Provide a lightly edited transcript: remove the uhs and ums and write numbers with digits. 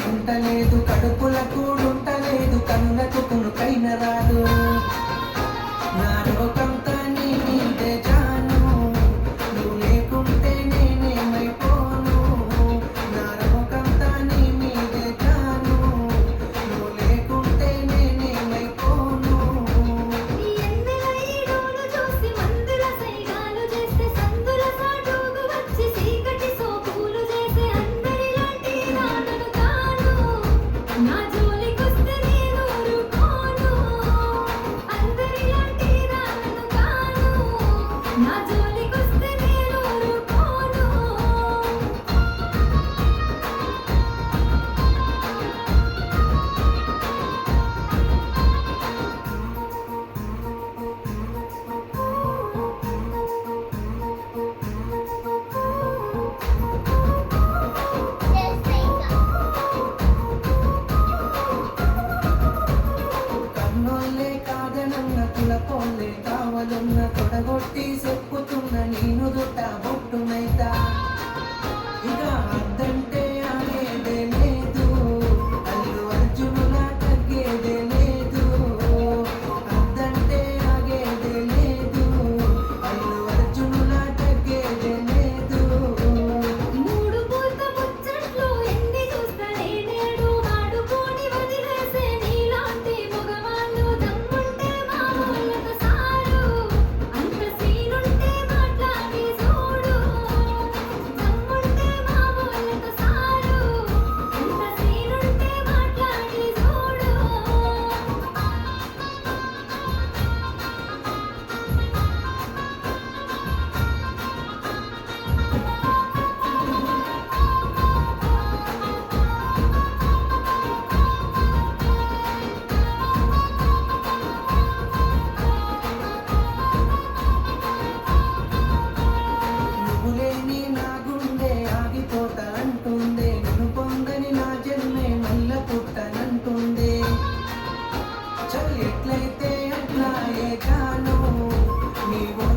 ఇంట లేదు, కడుపుల కూడుంటలేదు, కనులకు కునుకైన రాదు. నా లోకంతా నీ మీదే జాను, నువ్వు లేకుంటే నేనేమైపోను. నా లోకంతా నీ మీదే జాను, నువ్వు లేకుంటే నేనేమైపోను. ఎన్నెల ఈడోలు చూసి మందుల సైగాలు చేస్తే సందుల సాటుకు వచ్చి చీకటి సోపులు చేసే అందరిలాంటి నాన్నను కాను. నా జోలికొస్తే నేను ఊరుకోను. అందరిలాంటి నాన్నను కాను. నా జోలికొస్తే నేను ఊరుకోను. కన్నోళ్ళే కాదనన్న కులపోళ్ళే కావలున్న తొడగొట్టి చెప్పుతున్న నేను దుట్ట బొట్టునైతా. ఇక అద్దంటే ఆగేదే లేదు, అల్లు అర్జునులా తగ్గేదే లేదు. అద్దంటే ఆగేదే లేదు, అల్లు అర్జునులా తగ్గేదే లేదు. మూడు పూత ముచ్చట్లు ఎన్ని చూస్తానే నేడు వాడుకొని వదిలేసే నీలాంటి మగవాళ్ళు దమ్ముంటే మా వాళ్ళతో సారు. అంత సీనుంటే మాట్లాడి చూడు. దమ్ముంటే మా వాళ్ళతో సారు. అంత సీనుంటే మాట్లాడి చూడు. నువ్వు లేని నా గుండె ఆగిపోతా అంటుందే, నిన్ను పొందని నా జన్మే మల్ల పుట్టనంటుందే. చల్ ఎట్లయితే అట్లా ఏ కాను, నీవు